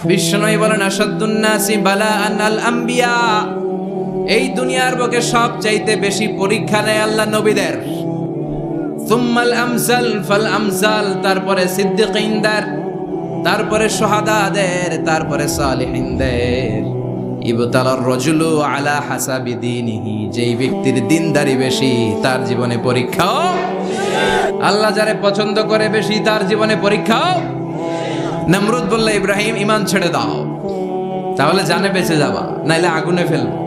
বিশ্বনবী বলেন আসাদ্দুন নাসি বালাআন আল আম্বিয়া, এই দুনিয়ার বুকে সবচাইতে বেশি পরীক্ষা নেয় আল্লাহ নবীদের। সুম্মাল আমসাল ফাল আমসাল, তারপরে সিদ্দিকিনদের, তারপরে শুহাদাদের, তারপরে সালিহিনদের। ইবতালার রাজুলু আলা হাসাবি দীনিহি, যেই ব্যক্তির দিনদারি বেশি তার জীবনে পরীক্ষাও, আল্লাহ যারে পছন্দ করে বেশি তার জীবনে পরীক্ষাও। নমরুদ বলল ইব্রাহিম ঈমান ছেড়ে দাও, তাহলে জানে বেঁচে যাবা, নাইলে আগুনে ফেলবো।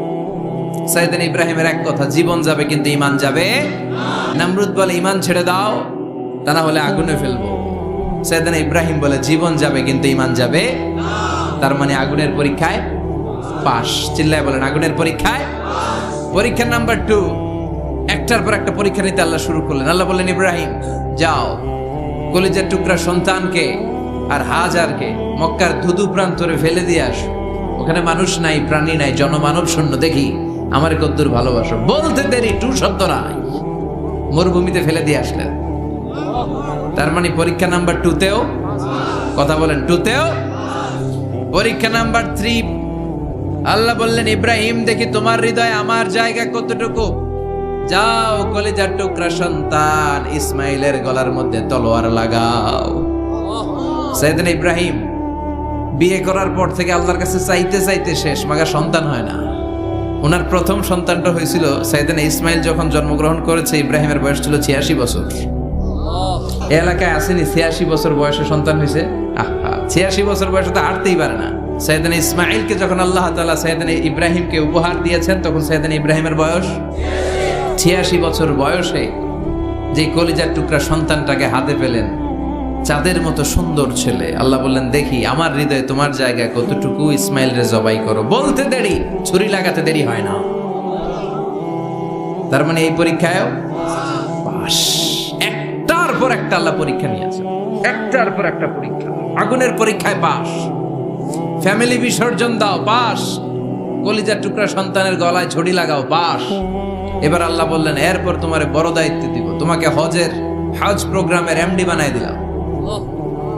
সাইয়েদনা ইব্রাহিমের এক কথা, জীবন যাবে কিন্তু ঈমান যাবে। নমরুদ বলে ঈমান ছেড়ে দাও, তা না হলে আগুনে ফেলবো। সাইয়েদনা ইব্রাহিম বলে জীবন যাবে কিন্তু ঈমান যাবে। তার মানে আগুনের পরীক্ষায় পাস। চিল্লায় বলেন আগুনের পরীক্ষায়। পরীক্ষা নাম্বার 2, একটার পর একটা পরীক্ষা নিতে আল্লাহ শুরু করলেন। আল্লাহ বললেন ইব্রাহিম যাও, কলিজার টুকরা সন্তানকে আর হাজারকে মক্কার ধুধু প্রান্তরে ফেলে দিয়ে আসো। ওখানে মানুষ নাই, প্রাণী নাই, জনমানব শূন্য, দেখি আমার কদ্দুর ভালোবাসো। বলতে দেরি, 2 শব্দ নাই, মরুভূমিতে ফেলে দিয়ে আসলেন। তার মানে পরীক্ষা নাম্বার 2তেও, কথা বলেন 2তেও। পরীক্ষা নাম্বার 3, আল্লাহ বললেন ইব্রাহিম দেখি তোমার হৃদয়ে আমার জায়গা কতটুকু। যাও, কলিজার টুকরা সন্তান ইসমাইলের গলার মধ্যে তলোয়ার লাগাও। সাইয়েদনা ইব্রাহিম বিয়ে করার পর থেকে আল্লাহর কাছে চাইতে চাইতে শেষ, মাগা সন্তান হয় না। ওনার প্রথম সন্তানটা হয়েছিল সাইয়েদনা ইসমাইল যখন জন্মগ্রহণ করেছে। ইব্রাহিমের বয়স ছিল 86 বছর। এই এলাকায় আসেনি 86 বছর বয়সে সন্তান হয়েছে? 86 বছর বয়সে তো হাঁটতেই পারে না। সাইয়েদনা ইসমাইলকে যখন আল্লাহ তাআলা সাইয়েদনা ইব্রাহিমকে উপহার দিয়েছেন, তখন সাইয়েদনা ইব্রাহিমের বয়স 86 বছর বয়সে যে কলিজার টুকরা সন্তানটাকে হাতে পেলেন, চাঁদের মতো সুন্দর ছেলে। আল্লাহ বললেন দেখি আমার হৃদয়ে তোমার জায়গা কতটুকু, ইসমাইল রে জবাই করো। বলতে দেরি, ছুরি লাগাতে দেরি হয় না। তার মানে এই পরীক্ষায় পাস। একটার পর একটা আল্লাহ পরীক্ষা নিয়েছে, একটার পর একটা পরীক্ষা। আগুনের পরীক্ষায় পাস, ফ্যামিলি বিসর্জন দাও পাস, কলিজার টুকরা সন্তানের গলায় ছড়ি লাগাও পাস। এবার আল্লাহ বললেন এরপর তোমার বড় দায়িত্ব দিব, তোমাকে হজ প্রোগ্রামের এমডি বানাই দিলাম,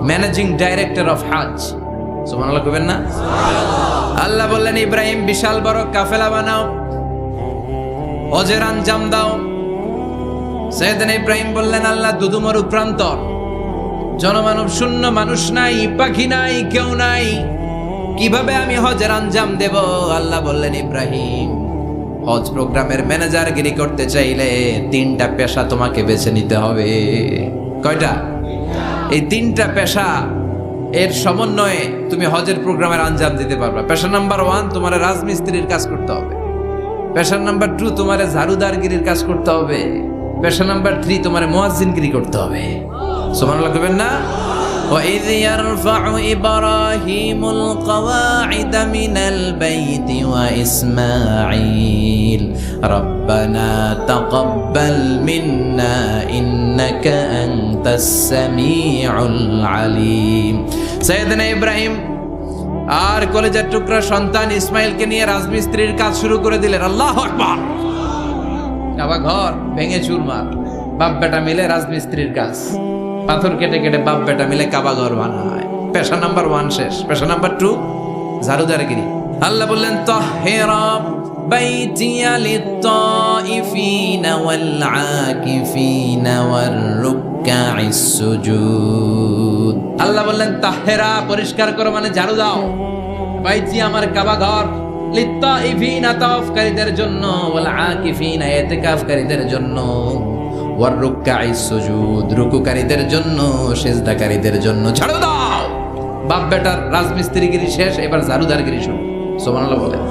ম্যানেজিং ডাইরেক্টর অফ হজ। সুবহানাল্লাহ কইবেন না? আল্লাহ বললেন ইব্রাহিম বিশাল বড় কাফেলা বানাও, হজের আঞ্জাম দাও। সাইয়েদনা ইব্রাহিম বললেন আল্লাহ দুদুমরু প্রান্তর, জনমানব শূন্য, মানুষ নাই, পাখি নাই, কেউ নাই, কিভাবে আমি হজের আঞ্জাম দেব? আল্লাহ বললেন ইব্রাহিম হজ প্রোগ্রামের ম্যানেজারগিরি করতে চাইলে 3টা পেশা তোমাকে বেছে নিতে হবে। কয়টা? এই 3টা পেশা এর সমন্বয়ে তুমি হজের প্রোগ্রামের আঞ্জাম দিতে পারবে। পেশা নাম্বার 1 তোমার রাজমিস্ত্রির কাজ করতে হবে। পেশা নাম্বার 2 তোমার ঝাড়ুদারগিরির কাজ করতে হবে। পেশা নাম্বার 3 তোমার মুয়াজ্জিনগিরি করতে হবে। সুবহানাল্লাহ কইবেন না? وَإِذْ يَرْفَعُ إِبْرَاهِيمُ الْقَوَاعِدَ مِنَ الْبَيْتِ وَإِسْمَاعِيلُ رَبَّنَا تَقَبَّلْ مِنَّا إِنَّكَ أَنْتَ السَّمِيعُ الْعَلِيمُ। সাইয়েদনা ইব্রাহিম আর কলেজের টুকরা সন্তান ইসমাইলকে নিয়ে রাজমিস্ত্রির কাজ শুরু করে দিলেন। আল্লাহু আকবার। কাবা ঘর ভেঙে চুরমার, বাপ বেটা মিলে রাজমিস্ত্রির কাজ, পাথর কেটে কেটে বাপ বেটা মিলে কাবা ঘর বানায়। পেশা নাম্বার 1 শেষ। পেশা নাম্বার 2 ঝাড়ুদারগিরি। আল্লাহ বললেন তাহহিরা বাইতিয়া লিত-তাইফিনা ওয়াল আকিফিনা ওয়ার রুকআইস সুজুদ। আল্লাহ বললেন তাহহিরা পরিষ্কার করো, মানে ঝাড়ু দাও। বাইতি আমার কাবা ঘর, লিত-তাইফিনা তাওয়াফকারীদের জন্য, ওয়াল আকিফিনা ইতিকাফকারীদের জন্য, ওয়ার রুকআইস সুজুদ রুকুকারীদের জন্য, সিজদাকারীদের জন্য। ঝাড়ু দাও। বাপ বেটার রাজমিস্ত্রিগিরি শেষ, এবার ঝাড়ুদারগিরি শুরু। সুবহানাল্লাহ বলেন।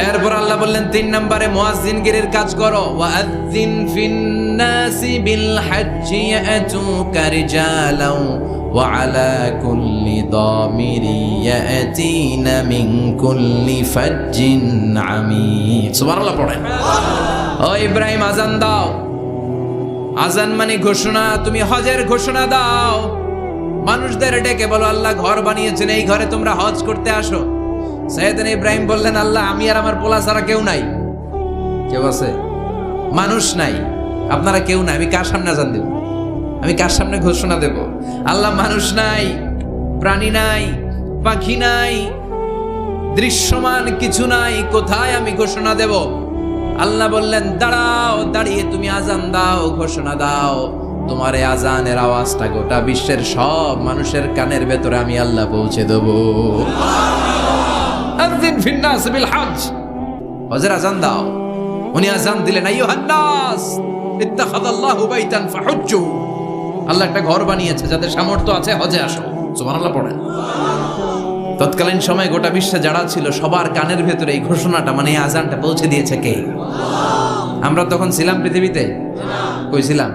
এরপর আল্লাহ বললেন 3 নম্বরে মুয়াজ্জিনগিরির কাজ করো। ওয়াআযিন ফিন-নাসি বিল হজ্জি ইয়াতুকা রিজালাও ওয়া আলা কুল্লি দামিরি ইয়াতিনা মিন কুল্লি ফাজ্জিন আমিক। সুবহানাল্লাহ পড়েন। ও ইব্রাহিম আযান দাও। আযান মানে ঘোষণা, তুমি হজের ঘোষণা দাও। মানুষদের ডেকে বলো আল্লাহ ঘর বানিয়েছেন, এই ঘরে তোমরা হজ করতে আসো। সাইয়েদনা ইব্রাহিম বললেন আল্লাহ আমি আর আমার পোলা ছাড়া কেউ নাই। কেউ আছে? মানুষ নাই, আপনারা কেউ নাই, আমি কার সামনে আযান দেব? আমি কার সামনে ঘোষণা দেব? আল্লাহ মানুষ নাই, প্রাণী নাই, পাখি নাই, দৃশ্যমান কিছু নাই, কোথায় আমি ঘোষণা দেব? আল্লাহ বললেন, দাঁড়াও, দাঁড়িয়ে তুমি আজান দাও, ঘোষণা দাও। তোমার এই আজানের আওয়াজটা গোটা বিশ্বের সব মানুষের কানের ভেতরে আমি আল্লাহ পৌঁছে দেব। আযিন ফিন নাস বিল হজ, হজের আজান দাও। উনি আজান দিলেন, আইয়ুহান নাস ইত্তাখাযাল্লাহু বাইতান ফাহুজ্জু। আল্লাহ একটা ঘর বানিয়েছে, যাদের সামর্থ্য আছে হজে আসো। সুবহানাল্লাহ পড়েন। তৎকালীন সময় গোটা বিশ্বে যারা ছিল সবার কানের ভেতরে এই ঘোষণাটা, মানে এই আজানটা পৌঁছে দিয়েছে কে? আমরা তখন ছিলাম পৃথিবীতে? কই ছিলাম?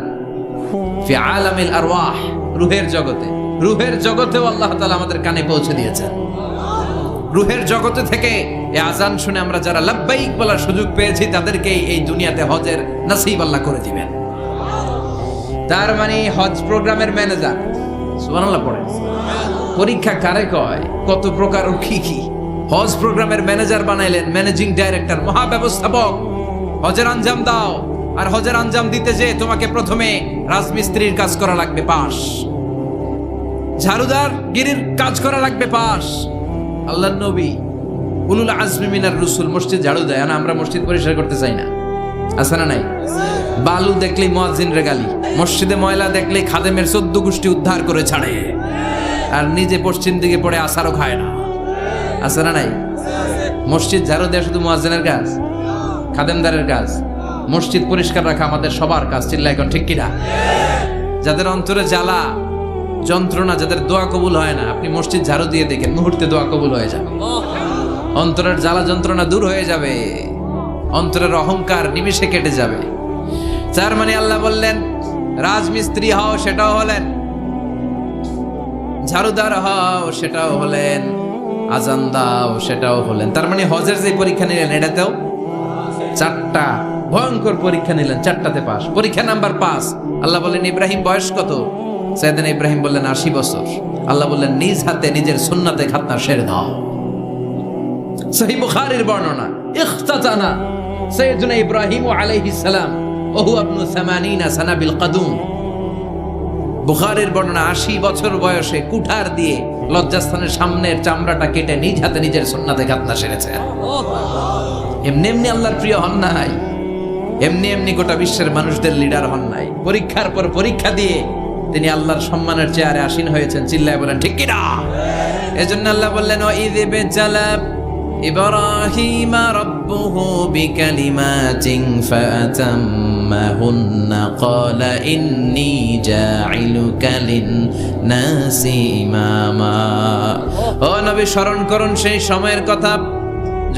ফি আলামিল আরওয়াহ, রূহের জগতে। রূহের জগতেও আল্লাহ তাআলা আমাদের কানে পৌঁছে দিয়েছেন। রূহের জগতে থেকে এই আজান শুনে আমরা যারা লাব্বাইক বলার সুযোগ পেয়েছি, তাদেরকে এই দুনিয়াতে হজের নসিব আল্লাহ করে দিবেন। তার মানে হজ প্রোগ্রামের ম্যানেজার। সুবহানাল্লাহ পড়ে। পরীক্ষা কারে কয়? কত প্রকার ও কি কি। হজ প্রোগ্রামের ম্যানেজার বানাইলেন, ম্যানেজিং ডাইরেক্টর, মহাব্যবস্থাপক। হজের আঞ্জাম দাও, আর হজের আঞ্জাম দিতে যে তোমাকে প্রথমে রাজমিস্ত্রির কাজ করা লাগবে, পাস। ঝাড়ুদার গিরির কাজ করা লাগবে, পাস। আল্লাহর নবী উলুল আজমি মিনার রসুল মসজিদ ঝাড়ু দেয় না, আমরা মসজিদ পরিষ্কার করতে চাই না, আছে না নাই? বালু দেখলেই মুয়াজ্জিনের গালি, মসজিদে ময়লা দেখলেই খাদেমের 14 গোষ্ঠী উদ্ধার করে ছাড়ে, আর নিজে পশ্চিম দিকে পড়ে আসারও খায় না, আছে না নাই? মসজিদ ঝাড়ু দেওয়া শুধু মুয়াজ্জিনের কাজ, খাদেমদারের কাজ। মসজিদ পরিষ্কার রাখা আমাদের সবার কাজ। চিল্লা এখন ঠিক কিনা? যাদের অন্তরে জ্বালা যন্ত্রণা, যাদের দোয়া কবুল হয় না, আপনি মসজিদ ঝাড়ু দিয়ে দেখেন, মুহূর্তে দোয়া কবুল হয়ে যাবে। অন্তরের জ্বালা যন্ত্রণা দূর হয়ে যাবে, অন্তরের অহংকার নিমিষে কেটে যাবে। তার মানে আল্লাহ বললেন, রাজমিস্ত্রি হও, সেটাও হলেন। ঝাড়ুদার হও, সেটাও হলেন। আজান দাও, সেটাও হলেন। তার মানে হজের যে পরীক্ষা নিলেন, এটাতেও 4টা ভয়ঙ্কর পরীক্ষা নিলেন, 4টাতে পাস। পরীক্ষা নাম্বার 5। আল্লাহ বললেন, ইব্রাহিম বয়স কত? সাইয়েদনা ইব্রাহিম বললেন 80 বছর। আল্লাহ বললেন, নিজ হাতে নিজের সুন্নাতে খাতনা সেরে দাও। সহিহ বুখারীর বর্ণনা, ইখতাতানা সাইয়েদনা ইব্রাহিম আলাইহিস সালাম ওয়া হুয়া ইবনু 80 সানা বিল কাদুম। বুখারীর বর্ণনা, 80 বছর বয়সে কুঠার দিয়ে লজ্জাস্থানের সামনের চামড়াটা কেটে নিজ হাতে নিজের সুন্নাতে খাতনা সেরেছে। এমনি এমনি আল্লাহর প্রিয় হন নাই, এমনি এমনি গোটা বিশ্বের মানুষদের লিডার হন নাই। পরীক্ষার পর পরীক্ষা দিয়ে তিনি আল্লাহর সম্মানের চেয়ারে আসীন হয়েছেন। চিল্লায় বলেন ঠিক কিনা? এজন্য আল্লাহ বললেন, ওয়াইয বিজালা ইব্রাহিমা রাব্বুহু বিকালিমাতিন ফাআতাম্মাহুন্না ক্বালা ইন্নী জাঈলুকা লিন-নাসি ইমামা। ও নবী, স্মরণ করুন সেই সময়ের কথা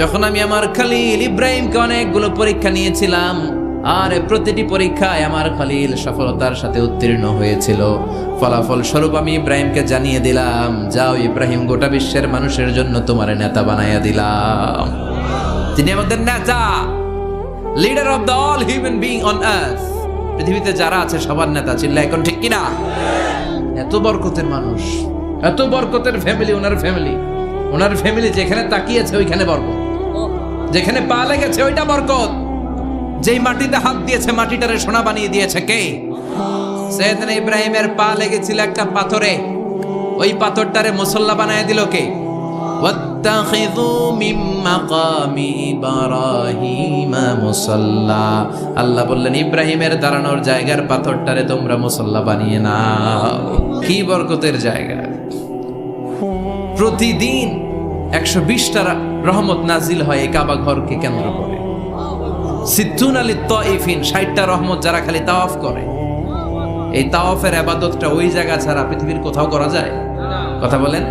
যখন আমি আমার খলিল ইব্রাহিমকে অনেকগুলো পরীক্ষা নিয়েছিলাম, আর প্রতিটি পরীক্ষায় আমার খলিল সফলতার সাথে উত্তীর্ণ হয়েছিল। ফলাফল স্বরূপ আমি ইব্রাহিমকে জানিয়ে দিলাম, যাও ইব্রাহিম, গোটা বিশ্বের মানুষের জন্য তোমার নেতা বানাইয়া দিলাম। তিনি আমাদের নেতা, leader of the all human being on earth. পৃথিবীতে যারা আছে সবার নেতা। চিল্লা এখন ঠিক কিনা? এত বরকতের মানুষ, এত বরকতের ফ্যামিলি। ওনার ফ্যামিলি যেখানে তাকিয়েছে ওইখানে বরকত, যেখানে পা লেগেছে ওইটা বরকত। যেই মাটিতে হাত দিয়েছে মাটিটারে সোনা বানিয়ে দিয়েছে কে? সাইয়েদনা ইব্রাহিমের পা লেগেছিল একটা পাথরে, ওই পাথরটারে মুসল্লা বানিয়ে দিল কে? ওয়াত্তাখিযু মিন মাকামি ইব্রাহিমা মুসাল্লা। আল্লাহ বললেন, ইব্রাহিমের দাঁড়ানোর জায়গার পাথরটারে তোমরা মুসল্লা বানিয়ে নাও। কি বরকতের জায়গা! প্রতিদিন 120টা রহমত নাজিল হয় এই কাবা ঘরকে কেন্দ্র করে। 60টা রহমত যারা খালি তাওয়াফ করে। এই তাওয়াফের ইবাদতটা ওই জায়গা ছাড়া পৃথিবীর কোথাও করা যায়? কথা বলেন।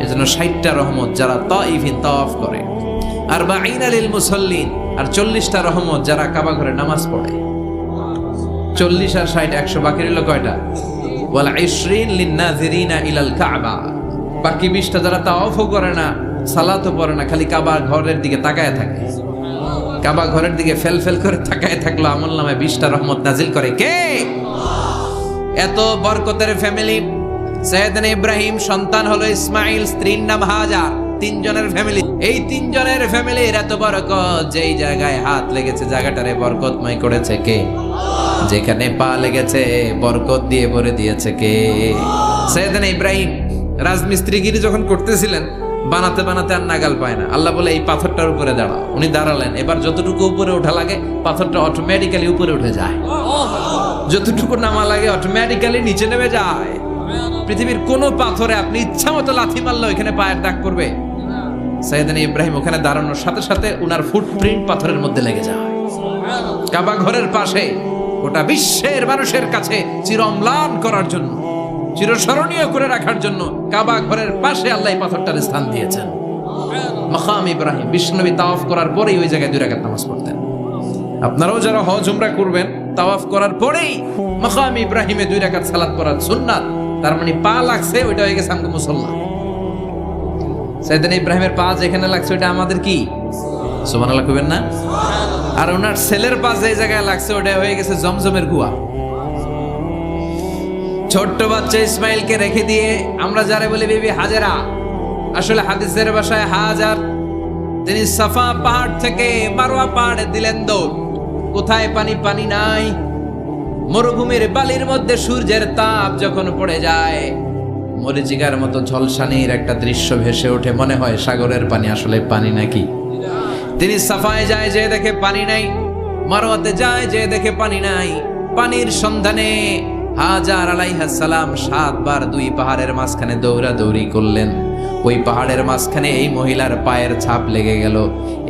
এজন্য 60টা রহমত যারা তাইফিন তাওয়াফ করে। 40 লিল মুসাল্লিন, আর 40টা রহমত যারা কাবা ঘরে নামাজ পড়ে। 40 আর 60 100, বাকি রইল কয়টা? ওয়াল 20 লিন নাযিরিনা ইলাল কাবা। বাকি 20টা যারা তাওয়াফও করে না, সালাতও পড়ে না, খালি কাবা ঘরের দিকে তাকায় থাকে। কাবা ঘরের দিকে ফেল করে তাকায় থাকলো, আমলনামায় 20টা রহমত নাজিল করে কে? এত বরকতের ফ্যামিলি। সাইয়েদনা ইব্রাহিম সন্তান হলো ইসমাইল, স্ত্রীর নাম হাজার। 3 জনের ফ্যামিলি। এই 3 জনের ফ্যামিলির এত বরকত, যেই জায়গায় হাত লেগেছে জায়গাটারে বরকতময় করেছে কে? যেখানে পা লেগেছে বরকত দিয়ে ভরে দিয়েছে কে? সাইয়েদনা ইব্রাহিম রাজমিস্ত্রিগিরি যখন করতেছিলেন, বানাতে বানাতে আর নাগাল পায় না। আল্লাহ বলে এই পাথরটার উপরে দাঁড়াও। উনি দাঁড়ালেন, এবার যতটুকু উপরে ওঠা লাগে পাথরটা অটোমেটিক্যালি উপরে উঠে যায়, যতটুকু নামা লাগে অটোমেটিক্যালি নিচে নেমে যায়। পৃথিবীর কোন পাথরে আপনি ইচ্ছা মতো লাথি মারলে এখানে পায়ের দাগ পড়বে? সাইয়েদনা ইব্রাহিম ওখানে দাঁড়ানোর সাথে সাথে উনার ফুটপ্রিন্ট পাথরের মধ্যে লেগে যায়। কাবা ঘরের পাশে গোটা বিশ্বের মানুষের কাছে চির অম্লান করার জন্য, চিরস্মরণীয় করে রাখার জন্য কাবা ঘরের পাশে আল্লাহ এই পাথরটার স্থান দিয়েছেন। মাকাম ইব্রাহিম, বিশ্বনবী তাওয়াফ করার পরেই ওই জায়গায় 2 রাকাত নামাজ পড়তেন। আপনারাও যারা হজ উমরা করবেন, তাওয়াফ করার পরেই মাকাম ইব্রাহিমে 2 রাকাত সালাত পড়ার সুন্নাত। তার মানে পা লাগছে, ওইটা হয়ে গেছে আমগো মুসল্লা। সাইয়েদনা ইব্রাহিমের পা যেখানে লাগছে ওইটা আমাদের কি? সুবহানাল্লাহ কইবেন না? আর ওনার ছেলের পা যে জায়গায় লাগছে ওটা হয়ে গেছে জমজমের কুয়া। ছোট্ট বাচ্চা ইসমাইলকে রেখে দিয়ে আমরা যারা বলি বিবি হাজেরা, আসলে হাদিসের ভাষায় হাজার, তিনি সাফা পাহাড় থেকে মারওয়া পাহাড়ে দিলেন দৌড়। কোথায় পানি? পানি নাই। মরুভূমির বালির মধ্যে সূর্যের তাপ যখন পড়ে যায়, মরিচিকার মতো ঝলসানির একটা দৃশ্য ভেসে ওঠে, মনে হয় সাগরের পানি, আসলে পানি নাকি। তিনি সাফায় যায়, যে দেখে পানি নাই। মারওয়াতে যায়, যে দেখে পানি নাই। পানির সন্ধানে হাজার আলাইহিস সালাম 7 বার 2 পাহাড়ের মাঝখানে দৌড়াদৌড়ি করলেন। ওই পাহাড়ের মাঝখানে এই মহিলার পায়ের ছাপ লেগে গেল।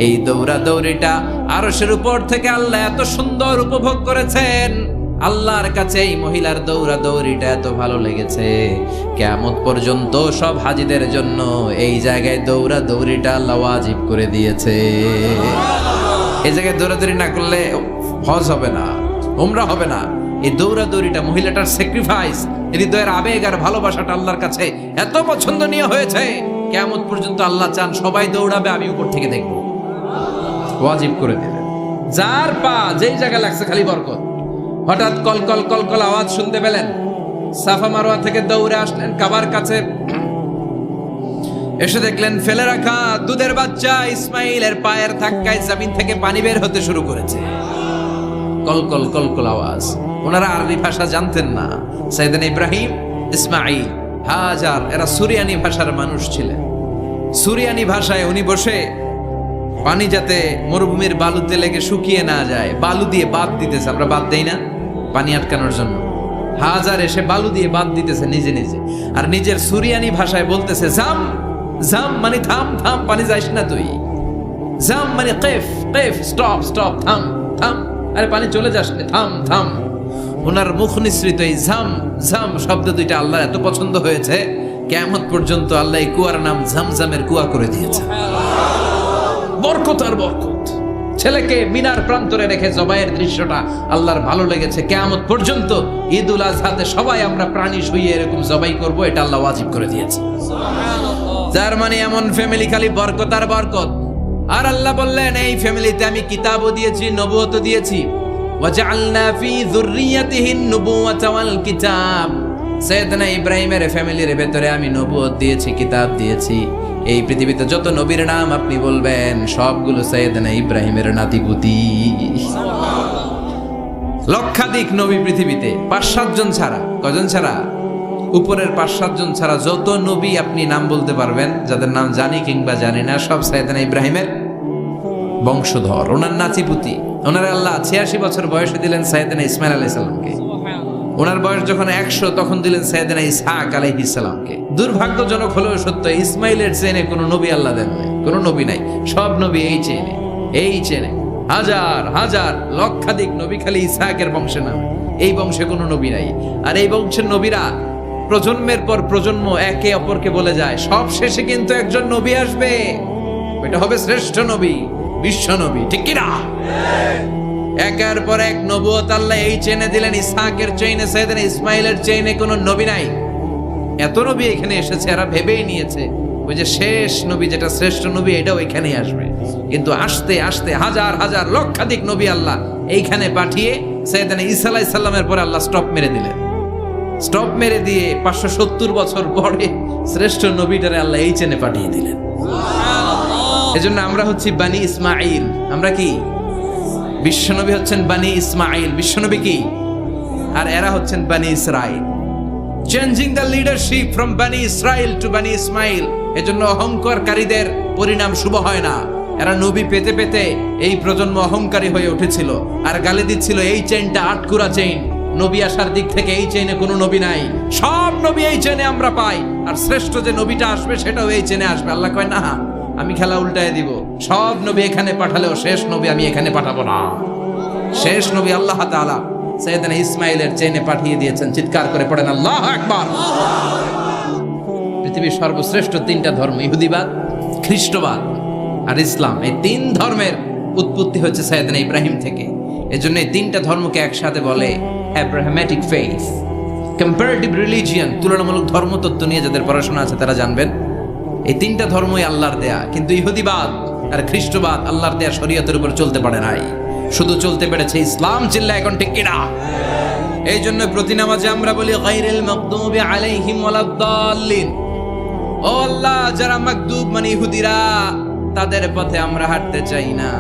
এই দৌড়াদৌড়িটা আরশের উপর থেকে আল্লাহ এত সুন্দর উপভোগ করেছেন। আল্লাহর কাছে এই মহিলার দৌড়াদৌড়িটা এত ভালো লেগেছে, কিয়ামত পর্যন্ত সব হাজীদের জন্য এই জায়গায় দৌড়াদৌড়িটা আল্লাহ ওয়াজিব করে দিয়েছে। এই জায়গায় দৌড়াদৌড়ি না করলে হজ হবে না, উমরা হবে না। এই দৌড়াদৌড়িটা, মহিলাটার স্যাক্রিফাইস, হৃদয়ের আবেগ আর ভালোবাসাটা আল্লাহর কাছে এত পছন্দনীয় হয়েছে, কিয়ামত পর্যন্ত আল্লাহ চান সবাই দৌড়াবে, আমি উপর থেকে দেখব। ওয়াজিব করে দিলেন। যার পা যেই জায়গায় লাগছে খালি বরকত। হঠাৎ কলকল কলকল আওয়াজ শুনতে পেলেন। সাফা মারওয়া থেকে দৌড়ে আসলেন কাবার কাছে। এসে দেখলেন ফেলে রাখা দুধের বাচ্চা ইসমাইলের পায়ের ধাক্কায় জমিন থেকে পানি বের হতে শুরু করেছে। কলকল কলকল আওয়াজ। ওনারা আরবি ভাষা জানতেন না। সাইয়েদনা ইব্রাহিম, ইসমাইল, হাজার এরা সুরিয়ানি ভাষার মানুষ ছিলেন। সুরিয়ানি ভাষায় উনি বসে পানি যাতে মরুভূমির বালুতে লেগে শুকিয়ে না যায়, বালু দিয়ে বাঁধ দিতেছে। আমরা বাঁধ দেই না পানি আটকানোর জন্য? হাজার এসে বালু দিয়ে বাঁধ দিতেছে নিজে নিজে, আর নিজের সুরিয়ানি ভাষায় বলতেছে জাম জাম, মানে থাম থাম, পানি যাইস না তুই। জাম মানে কেফ কেফ, স্টপ স্টপ, থাম থাম, আরে পানি চলে যাস না, থাম থাম। ওনার মুখ নিঃসৃত এই ঝাম ঝাম শব্দ দুইটা আল্লাহর এত পছন্দ হয়েছে, কিয়ামত পর্যন্ত আল্লাহ এই কুয়ার নাম ঝমঝমের কুয়া করে দিয়েছে। বরকত আর বরকত। ছেলেকে মিনার প্রান্তরে রেখে জবাইয়ের দৃশ্যটা আল্লাহর ভালো লেগেছে। কিয়ামত পর্যন্ত ঈদুল আজহাতে সবাই আমরা প্রাণী শুইয়ে এরকম জবাই করব, এটা আল্লাহ ওয়াজিব করে দিয়েছে। যার মানে এমন ফ্যামিলি খালি বরকত আর বরকত। আর আল্লাহ বললেন এই ফ্যামিলিতে আমি কিতাবও দিয়েছি, নবুয়তও দিয়েছি। ওয়াজআলনা ফি যুররিয়াতিহিন নুবুওয়াতা ওয়াল কিতাব। সাইয়েদনা ইব্রাহিমের ফ্যামিলির ভেতরে আমি নবুয়ত দিয়েছি, কিতাব দিয়েছি। এই পৃথিবীতে যত নবীর নাম আপনি বলবেন সবগুলো সাইয়েদনা ইব্রাহিমের নাতিপুতি। লক্ষাধিক নবী পৃথিবীতে, 5-7 জন ছাড়া। কজন ছাড়া? উপরের 5-7 জন ছাড়া যত নবী আপনি নাম বলতে পারবেন, যাদের নাম জানি কিংবা জানি না, সব সাইয়েদনা ইব্রাহিমের বংশধর, ওনার নাতিপুতি। ওনার আল্লাহ 86 বছর বয়সে দিলেন সাইয়েদনা ইসমাইল আলাইহিস সালামকে। ওনার বয়স যখন 100 তখন দিলেন সাইয়েদনা ইসহাক আলাইহিস সালামকে। দুর্ভাগ্যজনক হলেও সত্য, ইসমাইলের চেনে কোনো নবী আল্লাহ দেন নাই, কোনো নবী নাই। সব নবী এই চেনে হাজার হাজার লক্ষাধিক নবী খালি ইসহাকের বংশে নাম, এই বংশে কোনো নবী নাই। আর এই বংশের নবীরা প্রজন্মের পর প্রজন্ম একে অপরকে বলে যায়, সব শেষে কিন্তু একজন নবী আসবে, এটা হবে শ্রেষ্ঠ নবী, বিশ্ব নবী, ঠিক কিনা? একের পর এক নবুয়ত আল্লাহ এই চেনে দিলেন। ইসহাকের চেইনে, সাইয়েদনা ইসমাইলের চেইনে কোনো নবী নাই। এত নবী এখানে এসেছে, এরা ভেবেই নিয়েছে ওই যে শেষ নবী যেটা শ্রেষ্ঠ নবী এটাও এখানেই আসবে। কিন্তু আস্তে আস্তে হাজার হাজার লক্ষাধিক নবী আল্লাহ এইখানে পাঠিয়ে সাইয়েদনা ঈসা আলাইহিস সালামের পরে আল্লাহ স্টপ মেরে দিলেন। স্টপ মেরে দিয়ে 570 বছর পরে শ্রেষ্ঠ নবীটারে আল্লাহ এই চেনে পাঠিয়ে দিলেন। এজন্য আমরা হচ্ছি বানি ইসমাইল। আমরা কি? বিশ্বনবী হচ্ছেন বানি ইসমাইল, বিশ্বনবী কি? আর এরা হচ্ছেন বানি Israil. Changing the leadership from বানি ইসরাইল টু বানি ইসমাইল। এজন্য অহংকারীদের পরিণাম শুভ হয় না। এরা নবী পেতে পেতে এই প্রজন্ম অহংকারী হয়ে উঠেছিল আর গালি দিচ্ছিল এই চেইনটা আটকুরা চেইন, নবী আসার দিক থেকে এই চেইনে কোনো নবী নাই, সব নবী এই চেইনে আমরা পাই, আর শ্রেষ্ঠ যে নবীটা আসবে সেটাও এই চেইনে আসবে। আল্লাহ কয় না, আমি খেলা উল্টায় দিব, সব নবী এখানে পাঠালেও শেষ নবী আমি এখানে পাঠাবো না। শেষ নবী আল্লাহ তাআলা সাইয়েদনা ইসমাইলের চেইনে পাঠিয়ে দিয়েছেন। চিৎকার করে পড়েন আল্লাহু আকবার। পৃথিবীর সর্বশ্রেষ্ঠ তিনটা ধর্ম, ইহুদিবাদ, খ্রিস্টবাদ আর ইসলাম, এই তিন ধর্মের উৎপত্তি হচ্ছে সাইয়েদনা ইব্রাহিম থেকে। এজন্য এই তিনটা ধর্মকে একসাথে বলে অ্যাব্রাহামেটিক ফেইথ। কম্পারেটিভ রিলিজিয়ন, তুলনামূলক ধর্মতত্ত্ব নিয়ে যাদের পড়াশোনা আছে তারা জানবেন এই তিনটা ধর্মই আল্লাহর দেয়া, কিন্তু ইহুদিবাদ আর খ্রিস্টবাদ আল্লাহর দেয়া শরীয়তের উপর চলতে পারে নাই, শুধু চলতে পেরেছে ইসলাম। চিল্লা এখন ঠিক কিনা? এই জন্য প্রতি নামাজে আমরা বলি গায়রিল মাগদুবি আলাইহিম ওয়ালাদ-দাল্লিন। ও আল্লাহ, যারা মাগদুব মানে ইহুদিরা, তাদের পথে আমরা হাঁটতে চাই না।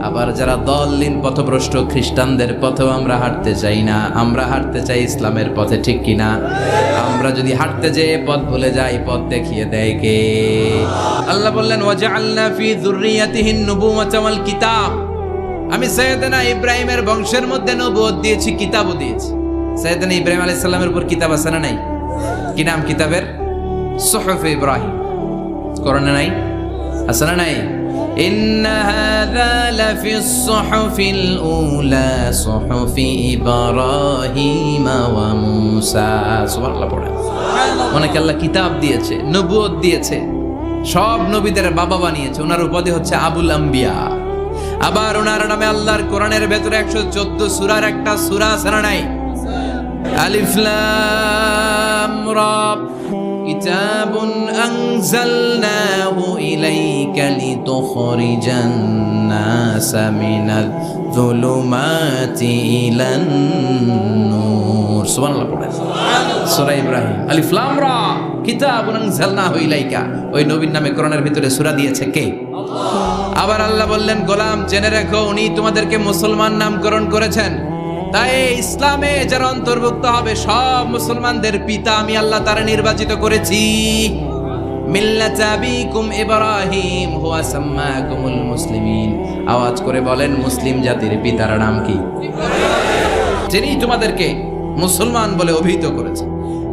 আবার যারা দল্লিন পথভ্রষ্ট খ্রিস্টানদের পথেও আমরা হাঁটতে চাই না, আমরা হাঁটতে চাই ইসলামের পথে, ঠিক কিনা? আমরা যদি হাঁটতে যেয়ে পথ ভুলে যাই, পথ দেখিয়ে দেয় কে? আল্লাহ বললেন ওয়াজআলনা ফি যুররিয়াতিহিন নুবুওয়াতা ওয়াল কিতাব। আমি সাইয়েদনা ইব্রাহিমের বংশের মধ্যে নবুয়ত দিয়েছি, কিতাবও দিয়েছি। সাইয়েদনা ইব্রাহিম আলাইহিস সালামের উপর কিতাব আছে না নাই? কি নাম কিতাবের? সুহুফ ইব্রাহিম। কোরআনে নাই? আছে না নাই? ইন্না হাযা লাফিস সুহুফিল উলা সুহুফি ইব্রাহিম ওয়া মূসা। সুবহানাল্লাহ পড়ে। অনেকে আল্লাহ কিতাব দিয়েছে, নবুয়ত দিয়েছে, সব নবীদের বাবা বানিয়েছে। ওনার উপাধি হচ্ছে আবুল আম্বিয়া। আবার ওনার নামে আল্লাহর কোরআনের ভেতরে 114 সূরার একটা সূরা আছে না নাই? আলিফ লাম রা কিতাবুন আনজালনাহু ইলাইকা লিতুখরিজান নাসা মিনাল যুলুমাতি ইলান নূর। সুবহানাল্লাহ পড়েন। সূরা ইব্রাহিম আলিফ লাম রা কিতাবুন আনজালনাহু ইলাইকা। ওই নবীর নামে কোরআনের ভিতরে সূরা দিয়েছে কে? আবার আল্লাহ বললেন, গোলাম জেনে রেখো, উনি তোমাদেরকে মুসলমান নামকরণ করেছেন। তাই ইসলামে যারা অন্তর্ভুক্ত হবে সব মুসলমানদের পিতা আমি আল্লাহ তারা নির্বাচিত করেছি। মিল্লাতা আবিকুম ইব্রাহিম হুয়া সাম্মাকুমুল মুসলিমিন। আওয়াজ করে বলেন, মুসলিম জাতির পিতার নাম কি? যিনি তোমাদেরকে মুসলমান বলে অভিহিত করেছে।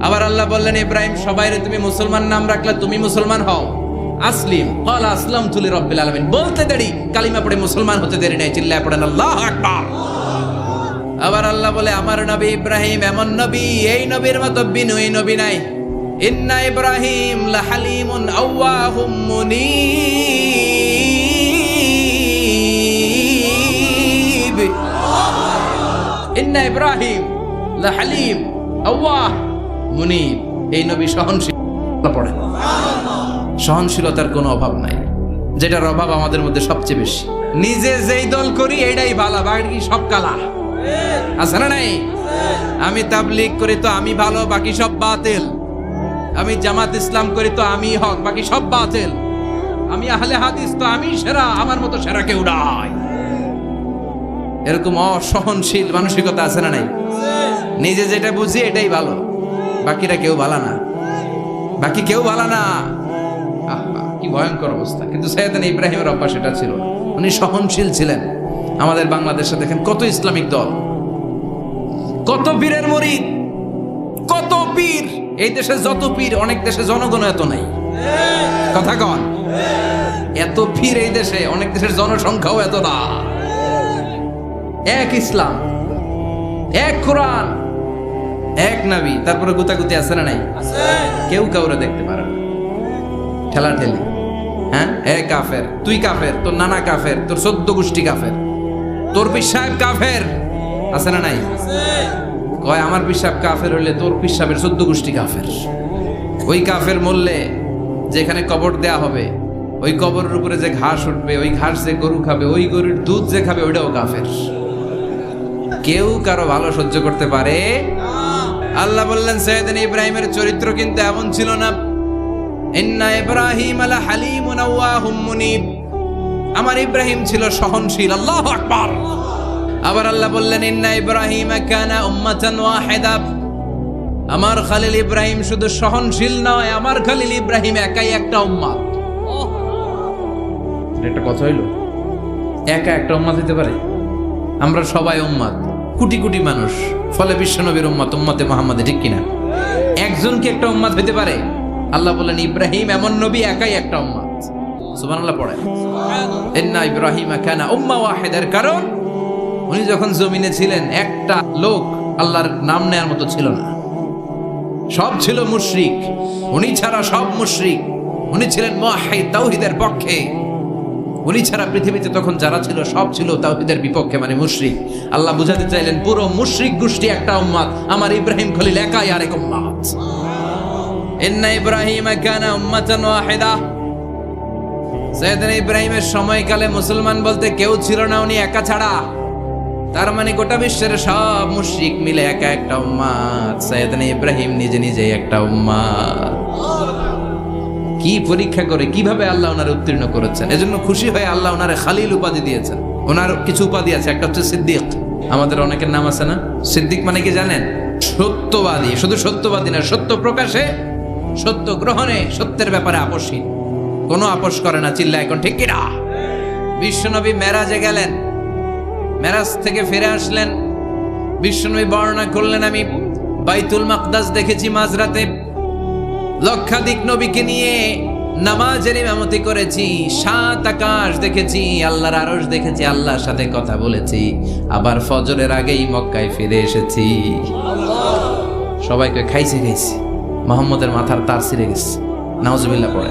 আবার আল্লাহ বললেন, ইব্রাহিম সবাইরে তুমি মুসলমান নাম রাখলে, তুমি মুসলমান হও। আসলিম ক্বালা আসলামতু লিরাব্বিল আলামিন। বলতে দেরি, কালিমা পড়ে মুসলমান হতে দেরি নাই। চিল্লায় পড়েন আল্লাহু আকবার। আবার আল্লাহ বলে, আমার নবী ইব্রাহিম এমন নবী, এই নবীর মতো বিনয়ী নবী নাই। ইন্না ইব্রাহিম লাহালিমুন আওয়াহুম মুনীব। ইন্না ইব্রাহিম লাহালিম আওয়াহ মুনীব। এই নবী সহনশীল। পড়েন, সহনশীলতার কোনো অভাব নাই, যেটার অভাব আমাদের মধ্যে সবচেয়ে বেশি। নিজে যেই দল করি এইটাই ভালো, বাকি সব কালা। আছে না নাই? আমি তাবলীগ করি তো আমি ভালো, বাকি সব বাতিল। আমি জামাত ইসলাম করি তো আমি হক, বাকি সব বাতিল। আমি আহলে হাদিস তো আমি সেরা, আমার মতো সেরা কেউ নাই। এরকম অসহনশীল মানসিকতা আছে না নাই? নিজে যেটা বুঝি এটাই ভালো, বাকিরা কেউ ভালো না, বাকি কেউ ভালো না। কি ভয়ঙ্কর অবস্থা। কিন্তু সাইয়েদনা ইব্রাহিমের অভ্যাস এটা ছিল না, উনি সহনশীল ছিলেন। আমাদের বাংলাদেশে দেখেন কত ইসলামিক দল, কত পীরের মুরিদ, কত পীর। এই দেশে যত পীর, অনেক দেশে জনগণ এত নাই। কথা কন, এত পীর এই দেশে, অনেক দেশের জনসংখ্যাও এত না। এক ইসলাম, এক কোরআন, এক নবী, তারপরে গুতাগুতি আছে না নাই? কেউ কাউরে দেখতে পারে না, ঠেলা ঠেলি। হ্যাঁ, এ কাফের, তুই কাফের, তোর নানা কাফের, তোর 14 গোষ্ঠী কাফের, তোর পীর সাহেব কাফের, আছে না নাই? কয় আমার পীর সাহেব কাফের হইলে তোর পীর সাহেবের 14 গোষ্ঠী কাফের। ওই কাফের মরলে যেখানে কবর দেয়া হবে, ওই কবরের উপরে যে ঘাস উঠবে, ওই ঘাস যে গরু খাবে, ওই গরুর দুধ যে খাবে, ওইটাও কাফের। কেউ কারো ভালো সহ্য করতে পারে? আল্লাহ বললেন, সাইয়েদনা ইব্রাহিমের চরিত্র কিন্তু এমন ছিল না। ইন্না ইব্রাহিম লাহালিমুন আওয়াহুম মুনীব। আমার ইব্রাহিম ছিল সহনশীল। আল্লাহু আকবার। আবার আল্লাহ বললেন, ইন্না ইব্রাহিম কানা উম্মাতান ওয়াহিদা। আমার খলিল ইব্রাহিম শুধু সহনশীল নয়, আমার খলিল ইব্রাহিম একাই একটা উম্মত। একটা কথা হইল, একা একটা উম্মত হইতে পারে? আমরা সবাই উম্মত, কোটি কোটি মানুষ, ফলে বিশ্বনবীর উম্মত, উম্মতে মুহাম্মাদে, ঠিক কিনা? একজন কি একটা উম্মত হইতে পারে? আল্লাহ বলেন ইব্রাহিম এমন নবী, একাই একটা উম্মত। সুবহানাল্লাহ পড়ে, ইন্না ইব্রাহিমা কানা উম্মাহ ওয়াহিদার, কারণ উনি যখন জমিনে ছিলেন একটা লোক আল্লাহর নাম নেয়ার মতো ছিল না, সব ছিল মুশরিক, উনি ছাড়া সব মুশরিক। উনি ছিলেন মুওয়াহহিদ, তাওহীদের পক্ষে। উনি ছাড়া পৃথিবীতে তখন যারা ছিল সব ছিল তাওহীদের বিপক্ষে, মানে মুশরিক। আল্লাহ বুঝাতে চাইলেন পুরো মুশরিক গোষ্ঠী একটা উম্মত, আমার ইব্রাহিম খলিল একাই আরেক উম্মত। ইন্না ইব্রাহিমা কানা উম্মাতান ওয়াহিদা। সাইয়েদনা ইব্রাহিমের সময়কালে মুসলমান বলতে কেউ ছিল না, উনি একা ছাড়া। তার মানে গোটা বিশ্বের সব মুশরিক মিলে একা একটা উম্মত, সাইয়েদনা ইব্রাহিম নিজে নিজে একটা উম্মত। কি পরীক্ষা করে কিভাবে আল্লাহ ওনারে উত্তীর্ণ করেছেন, এজন্য খুশি হয়ে আল্লাহ ওনারে খালিল উপাধি দিয়েছেন। ওনার কিছু উপাধি আছে, একটা হচ্ছে সিদ্দিক। আমাদের অনেকের নাম আছে না? সিদ্দিক মানে কি জানেন? সত্যবাদী। শুধু সত্যবাদী না, সত্য প্রকাশে, সত্য গ্রহণে, সত্যের ব্যাপারে আপোষহীন, কোনো আপোষ করে না। চিল্লা এখন ঠিক কিনা? বিশ্বনবী মেরাজে গেলেন, মেরাজ থেকে ফিরে আসলেন, বিশ্বনবী বর্ণনা করলেন আমি বাইতুল মাকদাস দেখেছি মাঝরাতে, লক্ষাধিক নবীকে নিয়ে নামাজের ইমামতি করেছি, 7 আকাশ দেখেছি, আল্লাহর আরশ দেখেছি, আল্লাহর সাথে কথা বলেছি, আবার ফজরের আগেই মক্কায় ফিরে এসেছি। সবাইকে খাইছে খাইছে, মুহাম্মদের মাথার তার ছিঁড়ে গেছে, নাউজুবিল্লাহ পড়ে।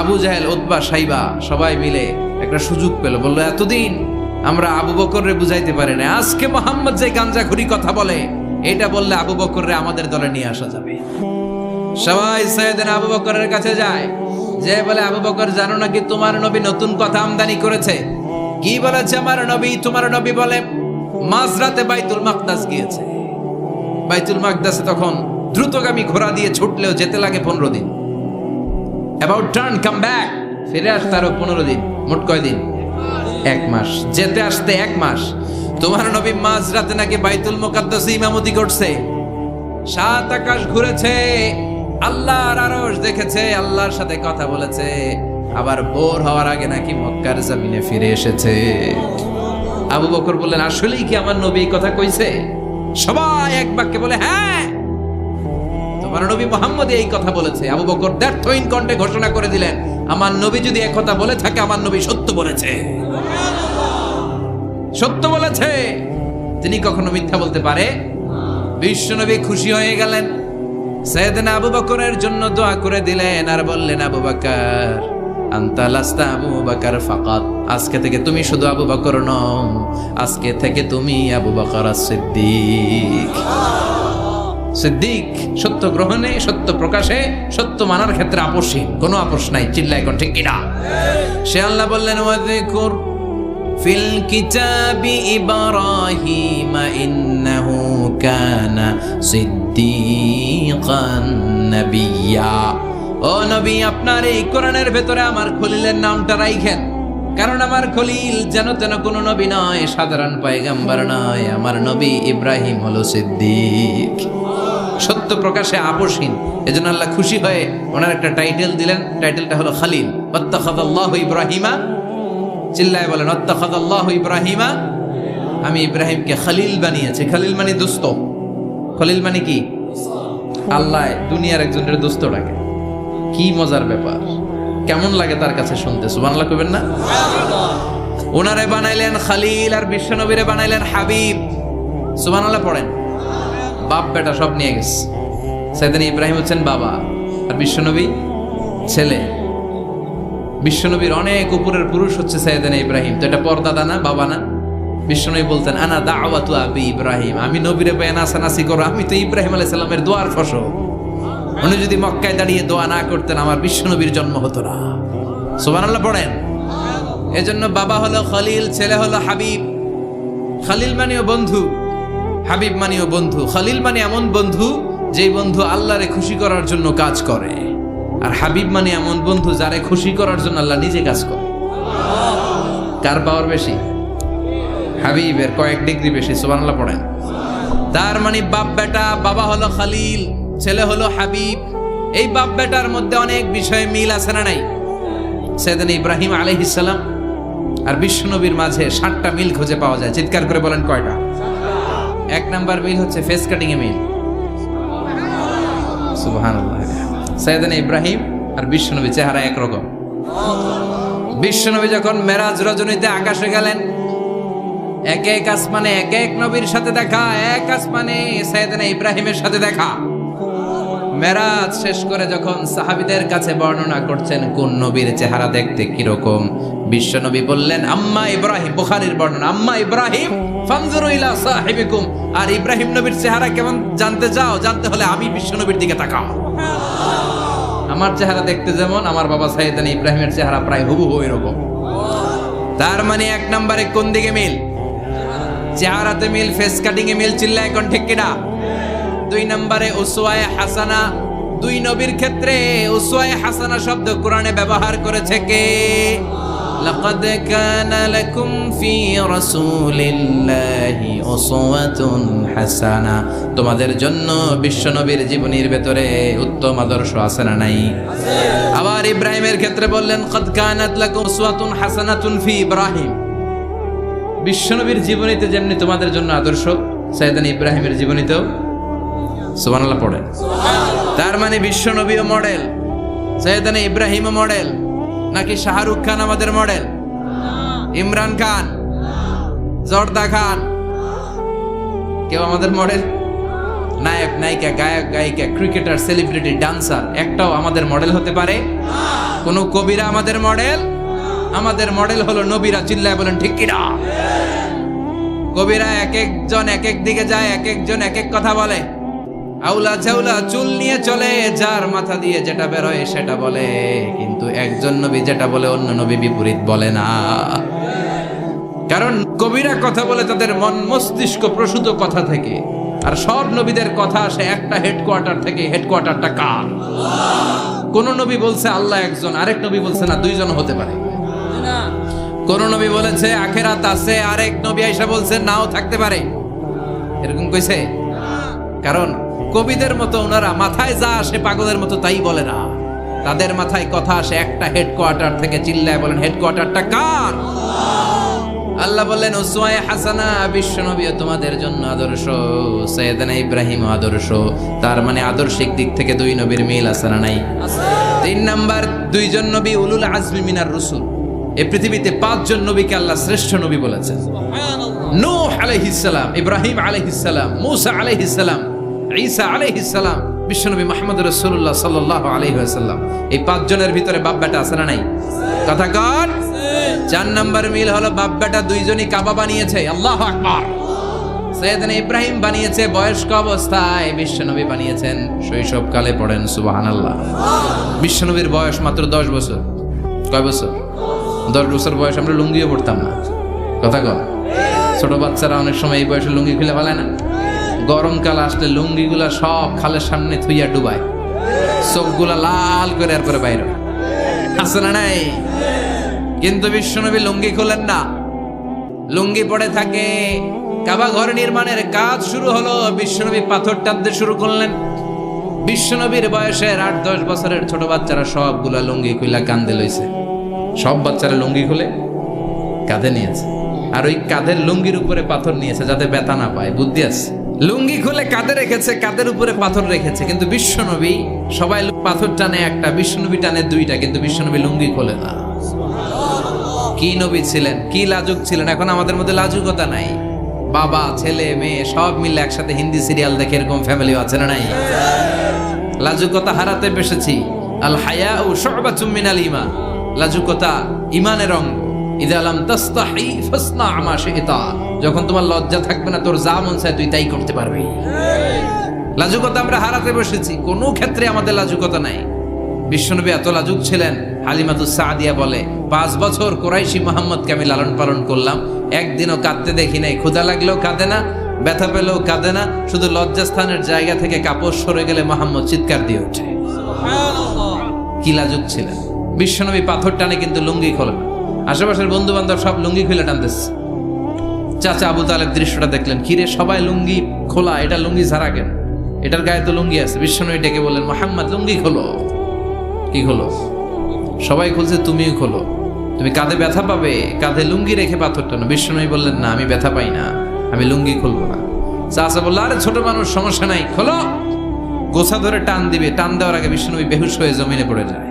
আবু জাহেল, উতবা, সাইবা সবাই মিলে একটা সুযোগ পেল, বললো এতদিন আমরা আবু বকররে বুঝাইতে পারি না, আজকে মুহাম্মদ যে গাঞ্জাখুরি কথা বলে, এটা বললে আবু বকররে আমাদের দলে নিয়ে আসা যাবে। সবাই সাইয়েদনা আবু বকরের কাছে যায়, যে বলে আবু বকর জানো নাকি তোমার নবী নতুন কথা আমদানি করেছে? কি বলেছে আমার নবী? তোমার নবী বলে মাঝরাতে বাইতুল মাকদাস গিয়েছে। বাইতুল মাকদাসে তখন দ্রুতগামী ঘোড়া দিয়ে ছুটলেও যেতে লাগে 15 দিন। অ্যাবাউট টার্ন কাম ব্যাক, ফিরে আসতে আরো 15 দিন, মোট কয় দিন? 1 মাস। যেতে আসতে 1 মাস। তোমার নবী মাঝরাতে নাকি বাইতুল মুকাদ্দাসে ইমামতি করছে, 7 আকাশ ঘুরেছে, আল্লাহর আরশ দেখেছে, আল্লাহর সাথে কথা বলেছে, আবার ভোর হওয়ার আগে নাকি মক্কার জমিনে ফিরে এসেছে। আবু বকর বললেন আসলেই কি আমার নবী এই কথা কইছে? সবাই এক বাক্যে বলে হ্যাঁ, তোমার নবী মুহাম্মদ এই কথা বলেছে। আবু বকর দ্ব্যর্থহীন কণ্ঠে ঘোষণা করে দিলেন, আমার নবী যদি এক কথা বলে থাকে, আমার নবী সত্য বলেছে, সত্য বলেছে, তিনি কখনো মিথ্যা বলতে পারে? বিশ্বনবী খুশি হয়ে গেলেন, সাইয়েদনা আবু বকরের জন্য দোয়া করে দিলেন, আর বললেন আবু বকর আনতা লাস্তা আবু বকর ফাকাত, আজকে থেকে তুমি শুধু আবু বকর নও, আজকে থেকে তুমি আবু বকর সিদ্দিক। সিদ্দিক সত্য গ্রহণে, সত্য প্রকাশে, সত্য মানার ক্ষেত্রে আপোষহীন, কোনো আপোষ নাই। চিল্লা এখন ঠিক কিনা? সে আল্লাহ বললেন ওয়াযকুর ফিল কিতাবি ইব্রাহিম ইন্নাহু কানা সিদ্দিকান নাবিয়্যা। ও নবী, আপনার এই কোরআনের ভেতরে আমার খলিলের নামটা রাখেন, কারণ আমার খলিল যেন তেন কোনো নবী নয়, সাধারণ পয়গম্বর নয়, আমার নবী ইব্রাহিম হলো সিদ্দিক, সত্য প্রকাশে আপোষহীন। এজন্য আল্লাহ খুশি হয়ে ওনার একটা টাইটেল দিলেন, টাইটেলটা হলো খলিল। ওয়াত্তাখাযাল্লাহু ইব্রাহিমা, চিল্লায় বলেন ওয়াত্তাখাযাল্লাহু ইব্রাহিমা, আমি ইব্রাহিমকে খলিল বানিয়েছি। খলিল মানে দোস্ত। খলিল মানে কি? আল্লাহ দুনিয়ার একজনের দোস্ত ডাকে, কি মজার ব্যাপার, কেমন লাগে তার কাছে শুনতে? সুবহানাল্লাহ কইবেন না? ওনারে বানাইলেন খলিল, আর বিশ্বনবীরে বানাইলেন হাবিব। সুবহানাল্লাহ পড়েন। বাপ বেটা সব নিয়ে গেছে। সাইয়েদনা ইব্রাহিম হচ্ছেন বাবা, আর বিশ্বনবী ছেলে। বিশ্বনবীর অনেক উপরের পুরুষ হচ্ছে সাইয়েদনা ইব্রাহিম, তো এটা পরদাদা না, বাবা না? বিশ্বনবী বলতেন আনা দাওয়াতু আবি ইব্রাহিম, আমি নবীরে পেয়ে নাচানাচি করো, আমি তো ইব্রাহিম আলাইহিস সালামের দোয়ার ফসল। উনি যদি মক্কায় দাঁড়িয়ে দোয়া না করতেন, আমার বিশ্বনবীর জন্ম হতো না। সুবহানাল্লাহ পড়েন। এজন্য বাবা হলো খলিল, ছেলে হলো হাবিব। খলিল মানেও বন্ধু, হাবিব মানেও বন্ধু। খলিল মানে এমন বন্ধু যেই বন্ধু আল্লাহরে খুশি করার জন্য কাজ করে, আর হাবিব মানে এমন বন্ধু যারে খুশি করার জন্য আল্লাহ নিজে কাজ করে। কার পাওয়ার বেশি? হাবিবের কয়েক ডিগ্রি বেশি। সুবহানাল্লাহ পড়েন। তার মানে বাপ বেটা, বাবা হলো খালিল, ছেলে হলো হাবিব। এই বাপ বেটার মধ্যে অনেক বিষয়ে মিল আছে না নাই? সাইয়েদনা ইব্রাহিম আলাইহিস সালাম আর বিশ্বনবীর মাঝে 7টা মিল খুঁজে পাওয়া যায়। চিৎকার করে বলেন কয়টা? 1 নাম্বার মিল হচ্ছে ফেস কাটিং এ মিল। সুবহানাল্লাহ। সাইয়েদনা ইব্রাহিম আর বিশ্বনবী চেহারা একরকম। বিশ্বনবী যখন মেরাজ রজনীতে আকাশে গেলেন, এক এক আসমানে এক এক নবীর সাথে দেখা, এক আসমানে সাইয়েদনা ইব্রাহিমের সাথে দেখা। মেরাজ শেষ করে যখন সাহাবীদের কাছে বর্ণনা করছেন কোন নবীর চেহারা দেখতে কিরকম, বিশ্বনবী বললেন আম্মা ইব্রাহিম, বুখারীর বর্ণনা, আম্মা ইব্রাহিম ফানজুরু ইলা সাহিবিকুম। আর ইব্রাহিম নবীর চেহারা কেমন জানতে চাও? জানতে হলে আমি বিশ্বনবীর দিকে তাকাও। আমার চেহারা দেখতে যেমন, আমার বাবা সাইয়েদনা ইব্রাহিমের চেহারা প্রায় হুবহু এরকম। তার মানে 1 নম্বরে কোন দিকে মিল? চেহারাতে মিল, ফেস কাটিং এ মিল। চিল্লায় কোন ঠিক কিনা? 2 নম্বরে উসওয়ায়ে হাসানা। 2 নবীর ক্ষেত্রে উসওয়ায়ে হাসানা শব্দ কোরআনে ব্যবহার করেছে কে? লাকাদ কানা লাকুম ফি রাসূলিল্লাহি উসওয়াতুন হাসানা। তোমাদের জন্য বিশ্বনবীর জীবনীর ভেতরে উত্তম আদর্শ আছে না নাই? আবার ইব্রাহিমের ক্ষেত্রে বললেন কাদ কানাত লাকুম উসওয়াতুন হাসানাতুন ফি ইব্রাহিম। বিশ্বনবীর জীবনীতে যেমনি তোমাদের জন্য আদর্শ, সাইয়েদনা ইব্রাহিমের জীবনীতেও সুবহানাল্লাহ পড়ে। তার মানে বিশ্বনবীও মডেল, সাইয়েদনা ইব্রাহিমও মডেল। নাকি শাহরুখ খান আমাদের মডেল? ইমরান খান, জর্দা খান, কেউ আমাদের মডেল? নায়ক নায়িকা, গায়ক গায়িকা, ক্রিকেটার, সেলিব্রিটি, ডান্সার একটাও আমাদের মডেল হতে পারে? কোন কবিরা আমাদের মডেল? আমাদের মডেল হলো নবীরা। চিল্লায় বলেন ঠিক কিনা? কবিরা এক একজন এক এক দিকে যায়, এক একজন এক এক কথা বলে। আউলা ঝাউলা চুল নিয়ে চলে, যার মাথা দিয়ে যেটা বের হয় সেটা বলে, কিন্তু একজন নবী যেটা বলে অন্য নবী বিপরীত বলে না। কারণ কবিরা কথা বলে তাদের মন মস্তিষ্ক প্রসূত কথা থেকে, আর সব নবীদের কথা আসে একটা হেডকোয়ার্টার থেকে। হেডকোয়ার্টারটা কার? কোন নবী বলছে আল্লাহ একজন, আরেক নবী বলছে না 2 জন হতে পারে। কোন নবী বলেছে আখিরাত আছে, আরেক নবী আয়েশা বলছে নাও থাকতে পারে। এরকম কইছে? কারণ কবিদের মতো ওনারা মাথায় যা আসে পাগলের মতো তাই বলে না। তাদের মাথায় কথা আসে একটা হেডকোয়ার্টার থেকে। চিল্লায় বলেন হেডকোয়ার্টারটা কার? আল্লাহ বললেন উসওয়ায়ে হাসানা, বিশ্বনবী তোমাদের জন্য আদর্শ, সাইয়েদনা ইব্রাহিম আদর্শ। তার মানে আদর্শিক দিক থেকে 2 নবীর মিল আছে না নাই? 3 নাম্বার, 2 জন নবী উলুল আজমি মিনার রাসূল। এই পৃথিবীতে 5 জন নবীকে আল্লাহ শ্রেষ্ঠ নবী বলেছেন। নূহ আলাইহিস সালাম, ইব্রাহিম আলাইহিস সালাম, মূসা আলাইহিস সালাম, ঈসা আলাইহিস সালাম, বিশ্বনবী মুহাম্মদ রাসূলুল্লাহ সাল্লাল্লাহু আলাইহি ওয়াসাল্লাম। এই 5 জনের ভিতরে বাপ বেটা আছে না নাই? কথা কর। 4 নাম্বার মিল হলো বাপ বেটা 2 জনই কাবা বানিয়েছে। আল্লাহু আকবার। সাইয়েদনা ইব্রাহিম বানিয়েছে বয়স্ক অবস্থায়, বিশ্বনবী বানিয়েছেন শৈশবকালে। পড়েন সুবহানাল্লাহ। বিশ্বনবীর বয়স মাত্র 10 বছর। কয় বছর? 10 বছর বয়স আমরা লুঙ্গিও পড়তাম না। কথা কর। ছোট বাচ্চারা অনেক সময় এই বয়সে লুঙ্গি খুলে ফেলে না? গরমকাল আসলে লুঙ্গিগুলা সব খালের সামনে থুইয়া ডুবায়, চোখগুলা লাল করে এরপরে বাইরে আছে না নাই? কিন্তু বিশ্বনবী লুঙ্গি খোলেন না, লুঙ্গি পড়ে থাকে। কাবা ঘর নির্মাণের কাজ শুরু হলো, বিশ্বনবী পাথর টানতে শুরু করলেন। বিশ্বনবীর বয়সের 8-10 বছরের ছোট বাচ্চারা সবগুলা লুঙ্গি খুলে কাঁধে লইছে। সব বাচ্চারা লুঙ্গি খুলে কাঁধে নিয়েছে, আর ওই কাঁধের লুঙ্গির উপরে পাথর নিয়েছে যাতে ব্যথা না পায়। বুদ্ধি আছে। লুঙ্গি খুলে কাঁধে রেখেছে, কাঁধের উপরে পাথর রেখেছে। কিন্তু বিশ্বনবী, সবাই পাথর টানে একটা, বিশ্বনবী টানে 2টা, কিন্তু বিশ্বনবী লুঙ্গি খোলে না। কি নবী ছিলেন, কি লাজুক ছিলেন। এখন আমাদের মধ্যে লাজুকতা নাই। বাবা ছেলে মেয়ে সব মিলে একসাথে হিন্দি সিরিয়াল দেখে, এরকম ফ্যামিলিও আছে না নাই? লাজুকতা হারাতে বসেছি। আল হায়াউ শু'বাতুম মিনাল ঈমান। লাজুকতা ঈমানের অঙ্গ। ইযা লাম তাস্তাহি ফাসনা মা শি'তা। যখন তোমার লজ্জা থাকবে না, তোর যা মন চায় তুই তাই করতে পারবি। লাজুকতা আমরা হারাতে বসেছি, কোনো ক্ষেত্রে আমাদের লাজুকতা নাই। বিশ্বনবী এত লাজুক ছিলেন, হালিমাতুস সাদিয়া বলে 5 বছর কুরাইশি মুহাম্মদকে আমি লালন পালন করলাম, একদিনও কাঁদতে দেখি নাই। ক্ষুধা লাগলেও কাঁদে না, ব্যথা পেলেও কাঁদে না। শুধু লজ্জাস্থানের জায়গা থেকে কাপড় সরে গেলে মুহাম্মদ চিৎকার দিয়ে ওঠে। কি লাজুক ছিলেন। বিশ্বনবী পাথর টানে কিন্তু লুঙ্গি খোলে না। আশেপাশের বন্ধু বান্ধব সব লুঙ্গি খুলে টানতেছে। চাচা আবু তালেব দৃশ্যটা দেখলেন, কিরে সবাই লুঙ্গি খোলা, এটা লুঙ্গি ছাড়া কেন? এটার গায়ে তো লুঙ্গি আছে। বিশ্বনবী ডেকে বললেন, মুহাম্মদ লুঙ্গি খোলো। কি খোলো? সবাই খুলছে, তুমিও খোলো। তুমি কাঁধে ব্যথা পাবে, কাঁধে লুঙ্গি রেখে পাথর টানো। বিশ্বনবী বললেন, না, আমি ব্যথা পাই না, আমি লুঙ্গি খুলবো না। চাচা বললো, আরে ছোট মানুষ, সমস্যা নাই, খোলো। গোছা ধরে টান দিবে, টান দেওয়ার আগে বিশ্বনবী বেহুশ হয়ে জমিনে পড়ে যায়।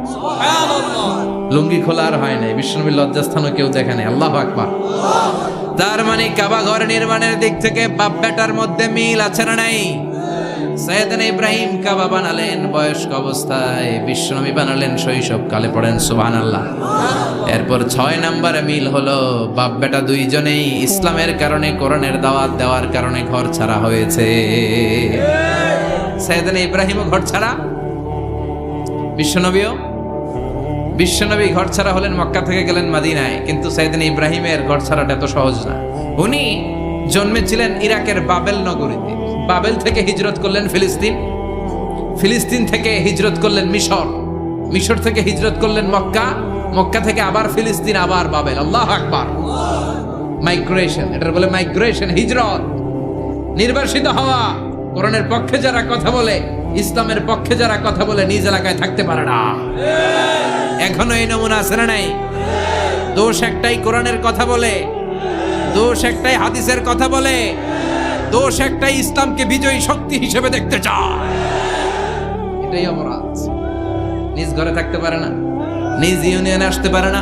লুঙ্গি খোলা আর হয় নাই। বিশ্বনবীর লজ্জাস্থানও কেউ দেখে নাই। আল্লাহু আকবার। তার মানে কাবা ঘর নির্মাণের দিক থেকে বাপ বেটার মধ্যে মিল আছে না নাই? সাইয়েদনা ইব্রাহিম কাবা বানালেন বয়স্ক অবস্থায়, বিশ্বনবী বানালেন শৈশবকালে। পড়েন সুবহানাল্লাহ। এরপর 6 নম্বরে মিল হলো বাপ বেটা দুইজনেই ইসলামের কারণে, কোরআনের দাওয়াত দেওয়ার কারণে ঘর ছাড়া হয়েছে। সাইয়েদনা ইব্রাহিমও ঘর ছাড়া, বিশ্বনবী ঘর ছাড়া হলেন, মক্কা থেকে গেলেন মদিনায়। কিন্তু সাইয়েদনা ইব্রাহিমের ঘর ছাড়াটা এত সহজ না। উনি জন্মেছিলেন ইরাকের বাবেল নগরীতে। বাবেল থেকে হিজরত করলেন ফিলিস্তিন, ফিলিস্তিন থেকে হিজরত করলেন মিশর, মিশর থেকে হিজরত করলেন মক্কা, মক্কা থেকে আবার ফিলিস্তিন, আবার বাবেল। আল্লাহু আকবার। মাইগ্রেশন, এটার বলে মাইগ্রেশন, হিজরত, নির্বাসিত হওয়া। কোরআনের পক্ষে যারা কথা বলে, ইসলামের পক্ষে যারা কথা বলে, নিজ এলাকায় থাকতে পারে না। এখনো এই নমুনা আছে না নাই? দোষ একটাই, কোরআনের কথা বলে। দোষ একটাই, হাদিসের কথা বলে। দোষ একটাই, ইসলামকে বিজয়ী শক্তি হিসেবে দেখতে চায়। এটাই অপরাধ। নিজ ঘরে থাকতে পারে না, নিজ ইউনিয়নে আসতে পারে না,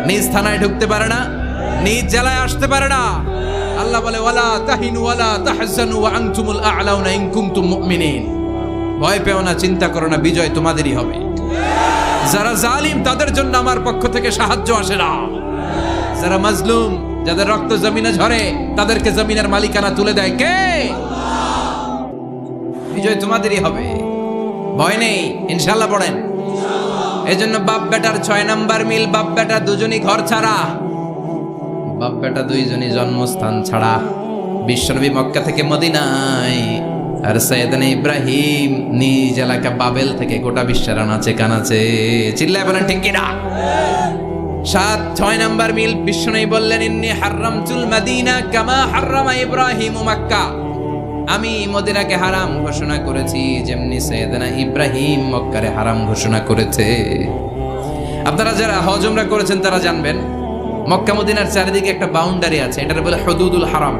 নিজ থানায় ঢুকতে পারে না, নিজ জেলায় আসতে পারে না। আল্লাহ বলে, ওয়ালা তাহিনু ওয়ালা তাহজানু ওয়া আনতুমুল আ'লাউনা ইন কুনতুম মুমিনিন। ভয় পেও না, চিন্তা করো না, বিজয় তোমাদেরই হবে। যারা জালিম তাদের জন্য আমার পক্ষ থেকে সাহায্য আসে না। যারা মাজলুম, যাদের রক্ত জমিনে ঝরে, তাদেরকে জমিনের মালিকানা তুলে দেয় কে? বিজয় তোমাদেরই হবে, ভয় নেই, ইনশাআল্লাহ। পড়েন। এজন্য বাপ বেটার 6 নাম্বার মিল, বাপ বেটা দুজনই ঘর ছাড়া, বাপ বেটা দুইজনই জন্মস্থান ছাড়া। বিশ্বনবী মক্কা থেকে মদিনায়, আর সাইয়েদনা ইব্রাহিম নিজ এলাকা বাবেল থেকে গোটা বিশ্বের আনাচে কানাচে। চিল্লায় বলেন ঠিক কিনা? 6 নাম্বার মিল, বিশ্বনবী বললেন, ইন্নী হারামতুল মদিনা কামা হারামা ইব্রাহিম মক্কা। আমি মদিনাকে হারাম ঘোষণা করেছি যেমনি সাইয়েদনা ইব্রাহিম মক্কারে হারাম ঘোষণা করেছে। আপনারা যারা হজ উমরা করেছেন তারা জানবেন, মক্কা মদিনার চারিদিকে একটা বাউন্ডারি আছে, এটার বলে হুদুদুল হারাম।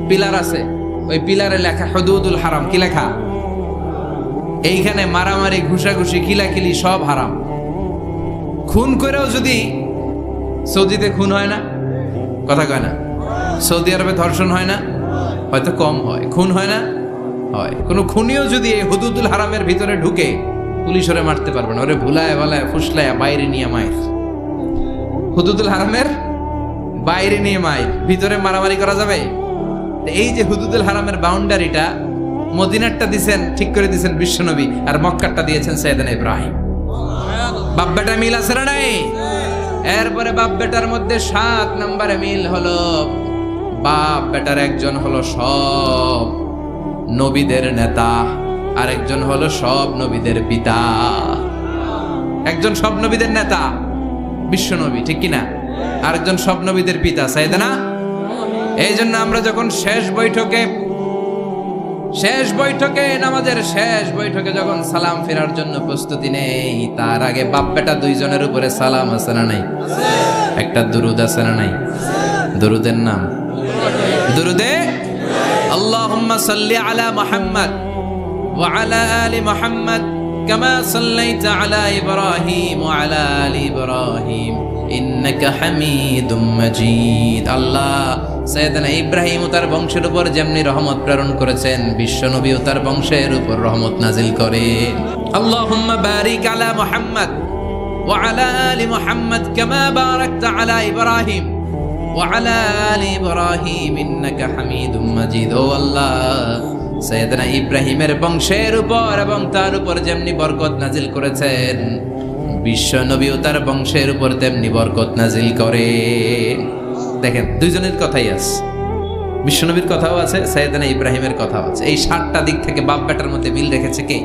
পিলার আছে, ওই পিলারে লেখা হুদুদুল হারাম। কি লেখা? এইখানে মারামারি, ঘুষাঘুষি, কিলাকিলি সব হারাম। খুন করেও যদি, সৌদিতে খুন হয় না, কথা কয় না? সৌদি আরবে ধর্ষণ হয় না? হয়তো কম হয়। খুন হয় না? হয়। কোনো খুনিও যদি এই হুদুদুল হারামের ভিতরে ঢুকে, পুলিশ ওরে মারতে পারবে না। ওরে ভুলায় ভালায় ফুসলায় বাইরে নিয়ে মায়ের। হুদুদুল হারামের বাইরে নিয়ে মায়ের, ভিতরে মারামারি করা যাবে? এই যে হুদুদুল হারামের বাউন্ডারিটা, মদিনারটা দিয়েছেন, ঠিক করে দিয়েছেন বিশ্বনবী, আর মক্কারটা দিয়েছেন সাইয়েদনা ইব্রাহিম। বাপ বেটা মিল আছে না নাই? এরপরে বাপ বেটার মধ্যে 7 নম্বরে মিল হলো, বাপ বেটার একজন হলো সব নবীদের নেতা, আর একজন হলো সব নবীদের পিতা। একজন সব নবীদের নেতা বিশ্বনবী, ঠিক কিনা? আরেকজন সব নবীদের পিতা সাইয়েদনা। এই জন্য আমরা যখন শেষ বৈঠকে নামাজের শেষ বৈঠকে যখন সালাম ফেরার জন্য প্রস্তুতি নেই, তার আগে বাপ বেটা দুইজনের উপরে সালাম আছে না নাই? একটা দুরুদ আছে না নাই? দুরুদের নাম দুরুদে আল্লাহুম্মা সাল্লি আলা মুহাম্মদ ওয়া আলা আলি মুহাম্মদ কামা সাল্লাইতা আলা ইব্রাহিম ওয়া আলা আলি ইব্রাহিম ইন্নাকা হামিদুম মাজিদ। আল্লাহ সাইয়েদনা ইব্রাহিম ও তার বংশের উপর যেমনি রহমত প্রেরণ করেছেন, বিশ্বনবী ও তার বংশের উপর রহমত নাজিল করেন। আল্লাহুম্মা বারিক আলা মুহাম্মদ ওয়া আলা আলি মুহাম্মদ কামা বারাকতা আলা ইব্রাহিম ওয়া আলা আলি ইব্রাহিম ইন্নাকা হামিদুম মাজিদ। ও আল্লাহ, সাইয়েদনা ইব্রাহিমের বংশের উপর এবং তার উপর যেমনি বরকত নাজিল করেছেন, বিশ্ব নবী ও তার বংশের উপর তেমনি বরকত নাজিল করে। দেখেন, দুইজনের কথাই আছে, বিশ্বনবীর কথাও আছে, সাইয়েদনা ইব্রাহিমের কথাও আছে। এই 7টা দিক থেকে বাপ বেটার মধ্যে মিল রেখেছে কে?